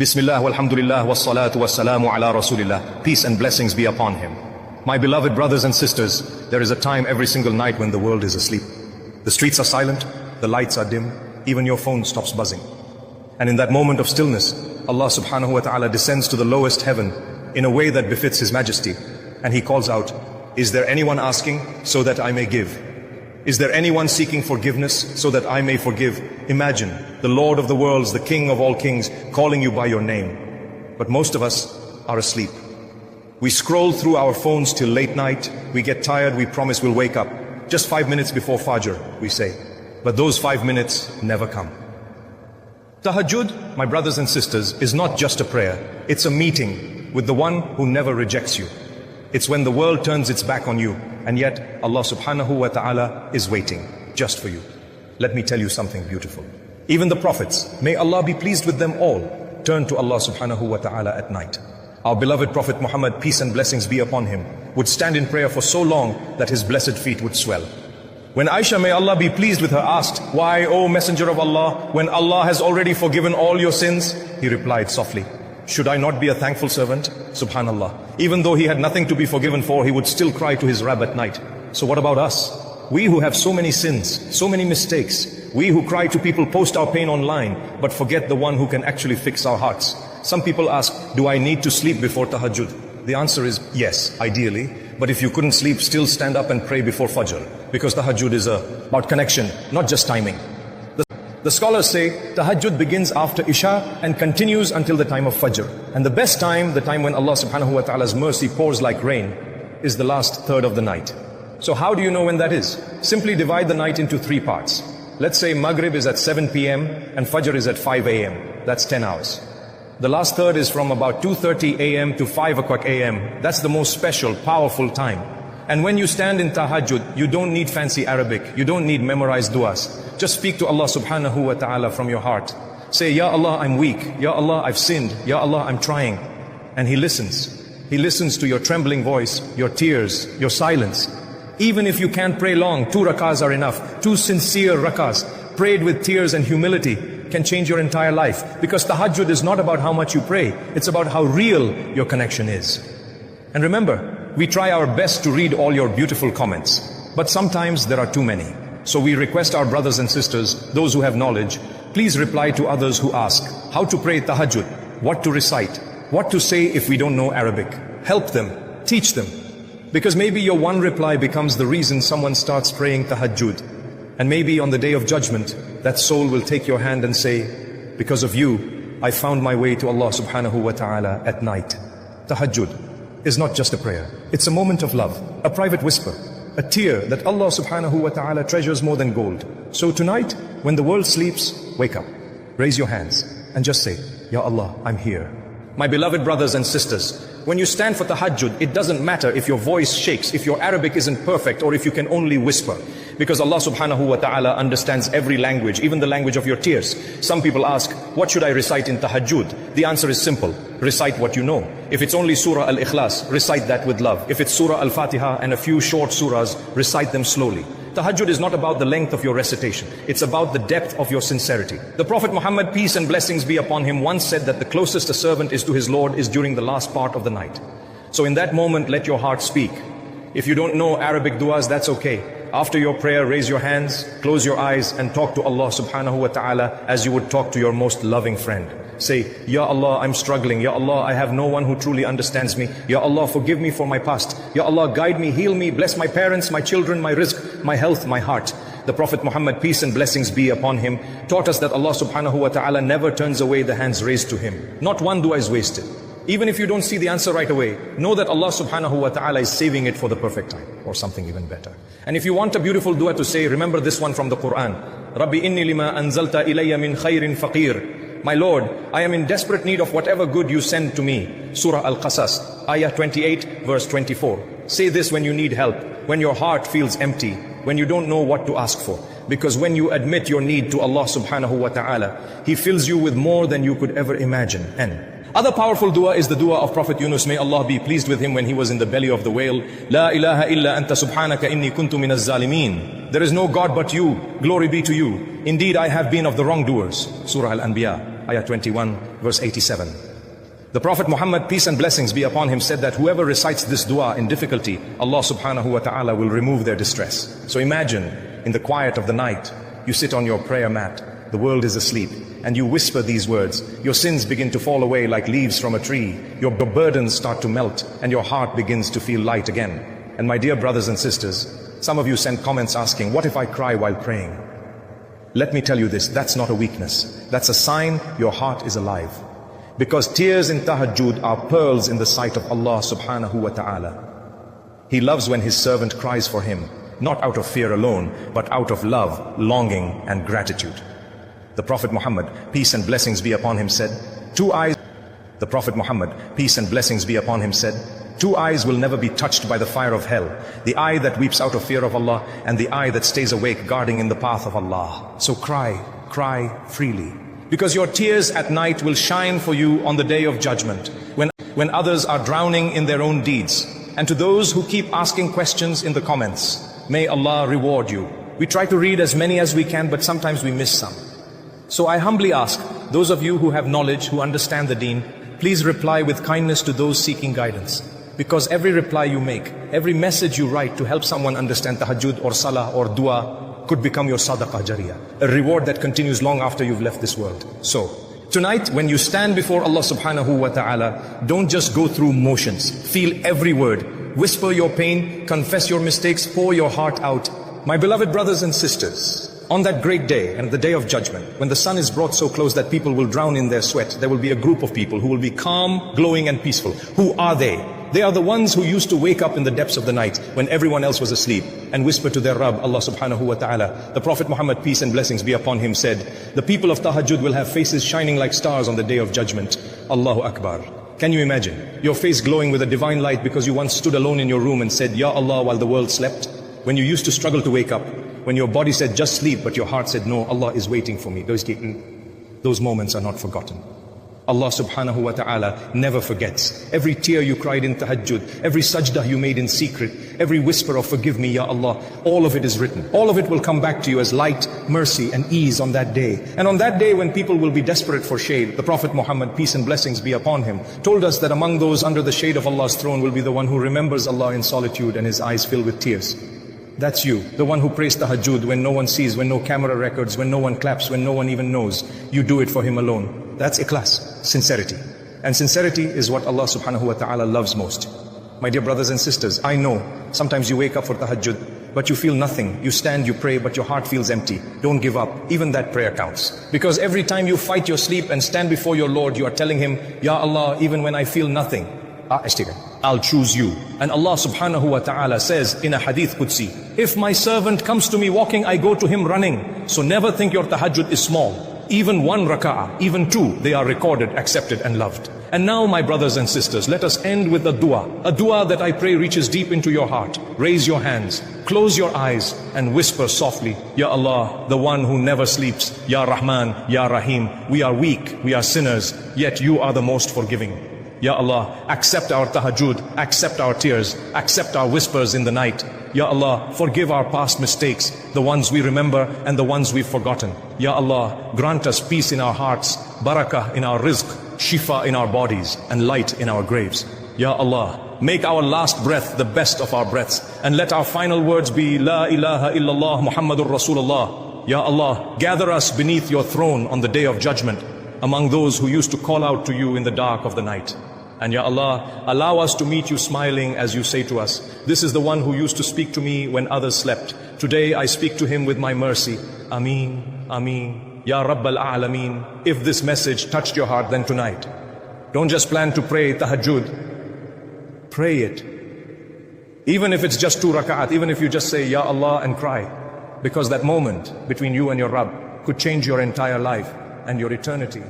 Bismillah, walhamdulillah, wassalatu wassalamu ala rasulillah. Peace and blessings be upon him. My beloved brothers and sisters, there is a time every single night when the world is asleep. The streets are silent, the lights are dim, even your phone stops buzzing. And in that moment of stillness, Allah subhanahu wa ta'ala descends to the lowest heaven in a way that befits His majesty. And He calls out, "Is there anyone asking so that I may give? Is there anyone seeking forgiveness so that I may forgive?" Imagine the Lord of the worlds, the King of all kings, calling you by your name. But most of us are asleep. We scroll through our phones till late night. We get tired, we promise we'll wake up. Just 5 minutes before Fajr, we say. But those 5 minutes never come. Tahajjud, my brothers and sisters, is not just a prayer. It's a meeting with the one who never rejects you. It's when the world turns its back on you, and yet Allah subhanahu wa ta'ala is waiting just for you. Let me tell you something beautiful. Even the prophets, may Allah be pleased with them all, turn to Allah subhanahu wa ta'ala at night. Our beloved Prophet Muhammad, peace and blessings be upon him, would stand in prayer for so long that his blessed feet would swell. When Aisha, may Allah be pleased with her, asked, "Why, O Messenger of Allah, when Allah has already forgiven all your sins?" He replied softly, "Should I not be a thankful servant?" Subhanallah. Even though he had nothing to be forgiven for, he would still cry to his Rabb at night. So what about us? We who have so many sins, so many mistakes, we who cry to people, post our pain online, but forget the one who can actually fix our hearts. Some people ask, do I need to sleep before tahajjud? The answer is yes, ideally. But if you couldn't sleep, still stand up and pray before Fajr. Because tahajjud is about connection, not just timing. The scholars say tahajjud begins after Isha and continues until the time of Fajr. And the best time, the time when Allah subhanahu wa ta'ala's mercy pours like rain, is the last third of the night. So how do you know when that is? Simply divide the night into 3 parts. Let's say Maghrib is at 7 p.m. and Fajr is at 5 a.m. That's 10 hours. The last third is from about 2:30 a.m. to 5 o'clock a.m. That's the most special, powerful time. And when you stand in tahajjud, you don't need fancy Arabic. You don't need memorized du'as. Just speak to Allah subhanahu wa ta'ala from your heart. Say, "Ya Allah, I'm weak. Ya Allah, I've sinned. Ya Allah, I'm trying." And He listens. He listens to your trembling voice, your tears, your silence. Even if you can't pray long, 2 rakahs are enough. 2 sincere rakahs, prayed with tears and humility, can change your entire life. Because tahajjud is not about how much you pray. It's about how real your connection is. And remember, we try our best to read all your beautiful comments. But sometimes there are too many. So we request our brothers and sisters, those who have knowledge, please reply to others who ask how to pray tahajjud, what to recite, what to say if we don't know Arabic. Help them, teach them. Because maybe your one reply becomes the reason someone starts praying tahajjud. And maybe on the day of judgment, that soul will take your hand and say, "Because of you, I found my way to Allah subhanahu wa ta'ala at night." Tahajjud is not just a prayer. It's a moment of love, a private whisper, a tear that Allah subhanahu wa ta'ala treasures more than gold. So tonight, when the world sleeps, wake up, raise your hands and just say, "Ya Allah, I'm here." My beloved brothers and sisters, when you stand for tahajjud, it doesn't matter if your voice shakes, if your Arabic isn't perfect, or if you can only whisper. Because Allah subhanahu wa ta'ala understands every language, even the language of your tears. Some people ask, what should I recite in tahajjud? The answer is simple. Recite what you know. If it's only Surah Al-Ikhlas, recite that with love. If it's Surah Al-Fatiha and a few short surahs, recite them slowly. Tahajjud is not about the length of your recitation. It's about the depth of your sincerity. The Prophet Muhammad, peace and blessings be upon him, once said that the closest a servant is to his Lord is during the last part of the night. So in that moment, let your heart speak. If you don't know Arabic du'as, that's okay. After your prayer, raise your hands, close your eyes, and talk to Allah subhanahu wa ta'ala as you would talk to your most loving friend. Say, "Ya Allah, I'm struggling. Ya Allah, I have no one who truly understands me. Ya Allah, forgive me for my past. Ya Allah, guide me, heal me, bless my parents, my children, my rizq, my health, my heart." The Prophet Muhammad, peace and blessings be upon him, taught us that Allah subhanahu wa ta'ala never turns away the hands raised to him. Not one dua is wasted. Even if you don't see the answer right away, know that Allah subhanahu wa ta'ala is saving it for the perfect time, or something even better. And if you want a beautiful dua to say, remember this one from the Quran. Rabbi inni lima anzalta ilayya min khairin faqir. My Lord, I am in desperate need of whatever good you send to me. Surah Al-Qasas, ayah 28, verse 24. Say this when you need help, when your heart feels empty, when you don't know what to ask for. Because when you admit your need to Allah subhanahu wa ta'ala, He fills you with more than you could ever imagine. And other powerful dua is the dua of Prophet Yunus. May Allah be pleased with him when he was in the belly of the whale. La ilaha illa anta subhanaka inni kuntu minaz zalimin. There is no God but you. Glory be to you. Indeed, I have been of the wrongdoers. Surah Al-Anbiya, ayah 21, verse 87. The Prophet Muhammad, peace and blessings be upon him, said that whoever recites this dua in difficulty, Allah subhanahu wa ta'ala will remove their distress. So imagine, in the quiet of the night, you sit on your prayer mat, the world is asleep, and you whisper these words. Your sins begin to fall away like leaves from a tree. Your burdens start to melt, and your heart begins to feel light again. And my dear brothers and sisters, some of you send comments asking, what if I cry while praying? Let me tell you this, that's not a weakness. That's a sign your heart is alive. Because tears in tahajjud are pearls in the sight of Allah subhanahu wa ta'ala. He loves when his servant cries for him, not out of fear alone, but out of love, longing, and gratitude. The Prophet Muhammad, peace and blessings be upon him, said, The Prophet Muhammad, peace and blessings be upon him, said, 2 eyes will never be touched by the fire of hell. The eye that weeps out of fear of Allah, and the eye that stays awake guarding in the path of Allah. So cry freely. Because your tears at night will shine for you on the day of judgment, when others are drowning in their own deeds. And to those who keep asking questions in the comments, may Allah reward you. We try to read as many as we can, but sometimes we miss some. So I humbly ask, those of you who have knowledge, who understand the deen, please reply with kindness to those seeking guidance. Because every reply you make, every message you write to help someone understand tahajjud or salah or dua, could become your sadaqah jariyah, a reward that continues long after you've left this world. So, tonight when you stand before Allah subhanahu wa ta'ala, don't just go through motions. Feel every word. Whisper your pain, confess your mistakes, pour your heart out. My beloved brothers and sisters, on that great day and the day of judgment, when the sun is brought so close that people will drown in their sweat, there will be a group of people who will be calm, glowing and peaceful. Who are they? They are the ones who used to wake up in the depths of the night when everyone else was asleep and whisper to their Rabb, Allah subhanahu wa ta'ala. The Prophet Muhammad, peace and blessings be upon him, said, the people of tahajjud will have faces shining like stars on the day of judgment. Allahu Akbar. Can you imagine? Your face glowing with a divine light because you once stood alone in your room and said, Ya Allah, while the world slept. When you used to struggle to wake up. When your body said, just sleep, but your heart said, no, Allah is waiting for me. Those moments are not forgotten. Allah subhanahu wa ta'ala never forgets. Every tear you cried in tahajjud, every sajdah you made in secret, every whisper of forgive me, Ya Allah, all of it is written. All of it will come back to you as light, mercy and ease on that day. And on that day when people will be desperate for shade, the Prophet Muhammad, peace and blessings be upon him, told us that among those under the shade of Allah's throne will be the one who remembers Allah in solitude and his eyes filled with tears. That's you, the one who prays tahajjud when no one sees, when no camera records, when no one claps, when no one even knows. You do it for him alone. That's ikhlas, sincerity. And sincerity is what Allah subhanahu wa ta'ala loves most. My dear brothers and sisters, I know sometimes you wake up for tahajjud, but you feel nothing. You stand, you pray, but your heart feels empty. Don't give up. Even that prayer counts. Because every time you fight your sleep and stand before your Lord, you are telling him, Ya Allah, even when I feel nothing, I'll choose you. And Allah subhanahu wa ta'ala says in a hadith Qudsi, if my servant comes to me walking, I go to him running. So never think your tahajjud is small. Even 1 raka'ah, even 2, they are recorded, accepted and loved. And now my brothers and sisters, let us end with a dua that I pray reaches deep into your heart. Raise your hands, close your eyes and whisper softly, Ya Allah, the one who never sleeps, Ya Rahman, Ya Rahim. We are weak, we are sinners, yet you are the most forgiving. Ya Allah, accept our tahajjud, accept our tears, accept our whispers in the night. Ya Allah, forgive our past mistakes, the ones we remember and the ones we've forgotten. Ya Allah, grant us peace in our hearts, barakah in our rizq, shifa in our bodies, and light in our graves. Ya Allah, make our last breath the best of our breaths, and let our final words be La ilaha illallah Muhammadur Rasulullah. Ya Allah, gather us beneath your throne on the day of judgment, among those who used to call out to you in the dark of the night. And Ya Allah, allow us to meet you smiling as you say to us, this is the one who used to speak to me when others slept. Today I speak to him with my mercy. Ameen, Ameen, Ya Rabbal A'lameen. If this message touched your heart, then tonight, don't just plan to pray tahajjud. Pray it. Even if it's just 2 raka'at, even if you just say Ya Allah and cry. Because that moment between you and your Rabb could change your entire life and your eternity.